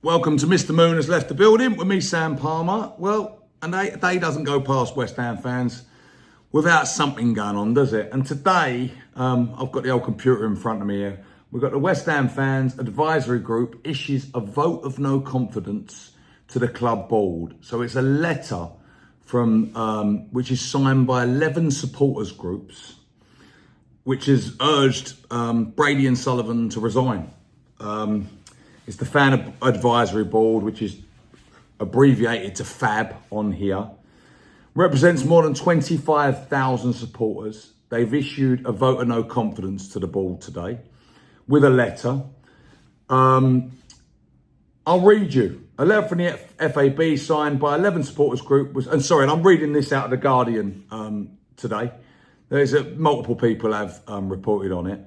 Welcome to Mr. Moon has left the building with me, Sam Palmer. Well, a day doesn't go past West Ham fans without something going on, does it? And today, I've got the old computer in front of me here. We've got the West Ham Fans Advisory Group issues a vote of no confidence to the club board. So it's a letter from which is signed by 11 supporters groups, which has urged Brady and Sullivan to resign. It's the Fan Advisory Board, which is abbreviated to FAB on here. Represents more than 25,000 supporters. They've issued a vote of no confidence to the board today with a letter. I'll read you. A letter from the FAB signed by 11 supporters group and I'm reading this out of The Guardian today. There's multiple people have reported on it.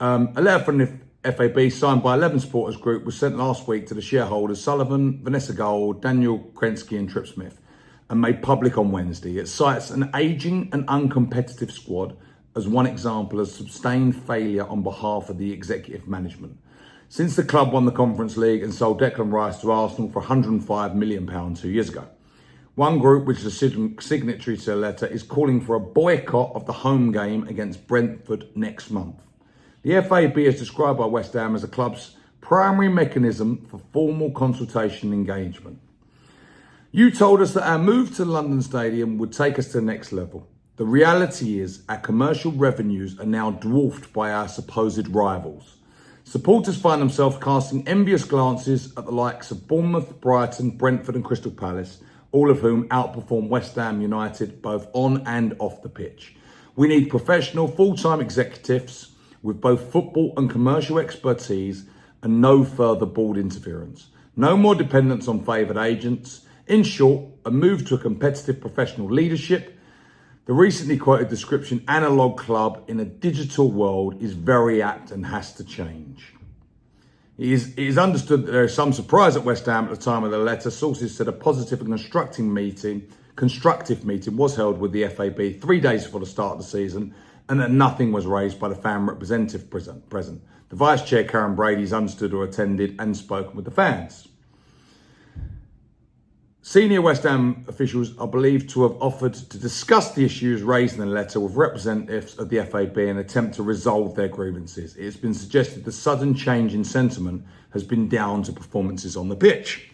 A letter from the FAB signed by 11 supporters group was sent last week to the shareholders Sullivan, Vanessa Gold, Daniel Krensky and Trip Smith and made public on Wednesday. It cites an ageing and uncompetitive squad as one example of sustained failure on behalf of the executive management. Since the club won the Conference League and sold Declan Rice to Arsenal for £105 million 2 years ago. One group, which is a signatory to the letter, is calling for a boycott of the home game against Brentford next month. The FAB is described by West Ham as the club's primary mechanism for formal consultation and engagement. You told us that our move to the London Stadium would take us to the next level. The reality is our commercial revenues are now dwarfed by our supposed rivals. Supporters find themselves casting envious glances at the likes of Bournemouth, Brighton, Brentford and Crystal Palace, all of whom outperform West Ham United both on and off the pitch. We need professional, full-time executives with both football and commercial expertise and no further board interference. No more dependence on favoured agents. In short, a move to a competitive professional leadership. The recently quoted description, analog club in a digital world, is very apt and has to change. It is understood that there is some surprise at West Ham at the time of the letter. Sources said a positive and constructive meeting was held with the FAB 3 days before the start of the season, and that nothing was raised by the fan representative present. The Vice Chair, Karen Brady, is understood or attended and spoken with the fans. Senior West Ham officials are believed to have offered to discuss the issues raised in the letter with representatives of the FAB in an attempt to resolve their grievances. It has been suggested the sudden change in sentiment has been down to performances on the pitch.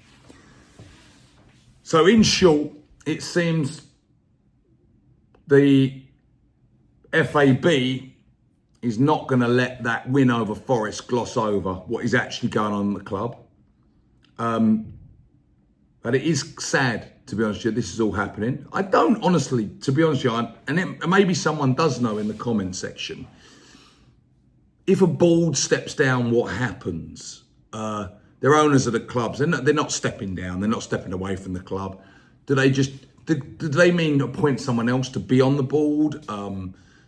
So in short, it seems the FAB is not going to let that win over Forest gloss over what is actually going on in the club. But it is sad, to be honest with you, this is all happening. I don't honestly, to be honest with you, and maybe someone does know in the comment section, if a board steps down, what happens? They're owners of the clubs. They're not stepping down. They're not stepping away from the club. Do they mean appoint someone else to be on the board?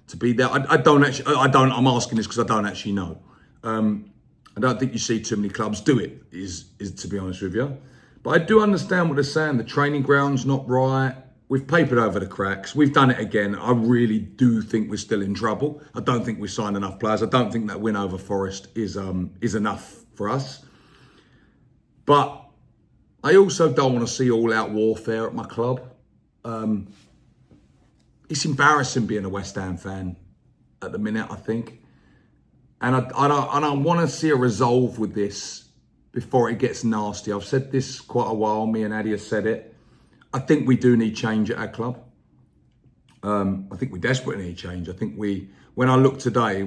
To be there? I'm asking this because I don't actually know. I don't think you see too many clubs do it, is to be honest with you. But I do understand what they're saying. The training ground's not right. We've papered over the cracks. We've done it again. I really do think we're still in trouble. I don't think we signed enough players. I don't think that win over Forest is enough for us. But I also don't want to see all-out warfare at my club. It's embarrassing being a West Ham fan at the minute, I think. And I want to see a resolve with this before it gets nasty. I've said this quite a while. Me and Addy have said it. I think we do need change at our club. I think we desperately need change. I think when I look today,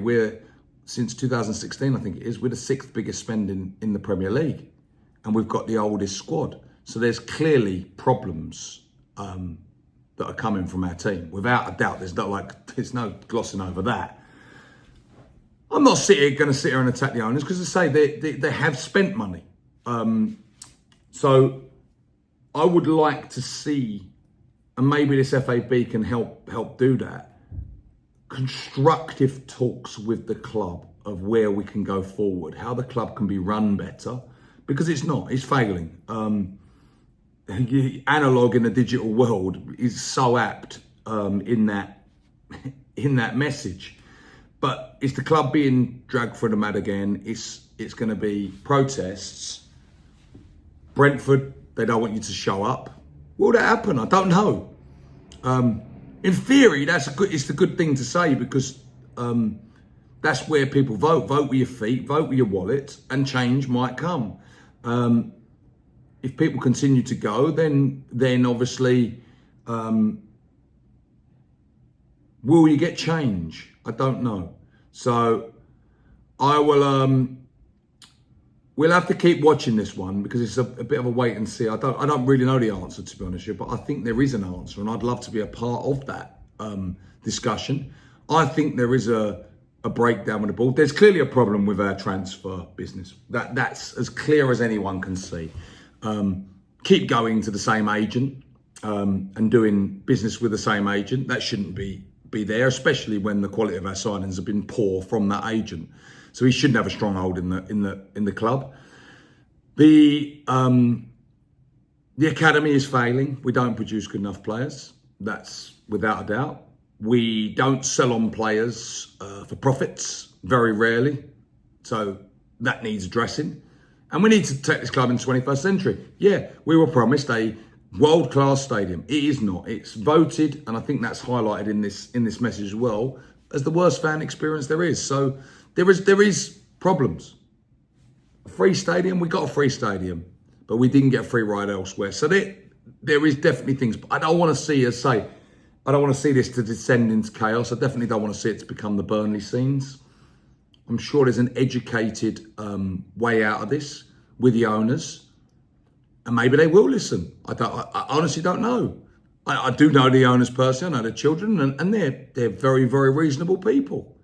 since 2016, I think it is, we're the 6th biggest spending in the Premier League. And we've got the oldest squad. So there's clearly problems that are coming from our team. Without a doubt, there's no glossing over that. I'm not going to sit here and attack the owners because I say they have spent money. So I would like to see, and maybe this FAB can help do that, constructive talks with the club of where we can go forward, how the club can be run better, because it's failing. Analog in the digital world is so apt in that message. But is the club being dragged through the mud again? It's going to be protests Brentford, they don't want you to show up. Will that happen? I don't know. In theory, it's the good thing to say, because that's where people vote. Vote with your feet, vote with your wallet, and change might come. If people continue to go, then obviously, will you get change? I don't know. So I will. We'll have to keep watching this one, because it's a bit of a wait and see. I don't really know the answer, to be honest with you, but I think there is an answer, and I'd love to be a part of that discussion. I think there is a breakdown with the ball. There's clearly a problem with our transfer business. That's as clear as anyone can see. Keep going to the same agent and doing business with the same agent. That shouldn't be there, especially when the quality of our signings have been poor from that agent. So he shouldn't have a stronghold in the club. The academy is failing. We don't produce good enough players. That's without a doubt. We don't sell on players for profits, very rarely. So that needs addressing. And we need to take this club in the 21st century. Yeah, we were promised a world-class stadium. It is not. It's voted, and I think that's highlighted in this message as well, as the worst fan experience there is. So there is problems. A free stadium, we got a free stadium, but we didn't get a free ride elsewhere. So there is definitely things. But I don't want to see, I don't want to see this to descend into chaos. I definitely don't want to see it to become the Burnley scenes. I'm sure there's an educated way out of this with the owners, and maybe they will listen. I honestly don't know. I do know the owners personally. I know the children, and they're very, very reasonable people.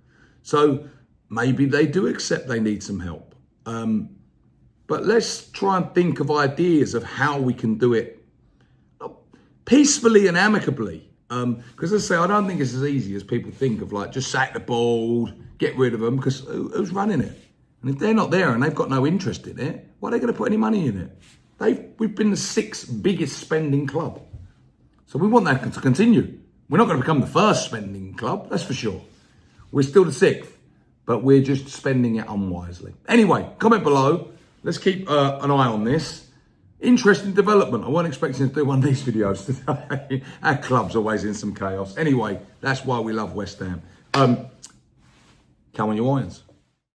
So maybe they do accept they need some help. But let's try and think of ideas of how we can do it peacefully and amicably. Because as I say, I don't think it's as easy as people think of, like, just sack the board, get rid of them, because who's running it? And if they're not there and they've got no interest in it, why are they going to put any money in it? We've been the 6th biggest spending club. So we want that to continue. We're not going to become the first spending club, that's for sure. We're still the 6th, but we're just spending it unwisely. Anyway, comment below. Let's keep an eye on this. Interesting development. I wasn't expecting to do one of these videos today. Our club's always in some chaos. Anyway, that's why we love West Ham. Come on, your irons.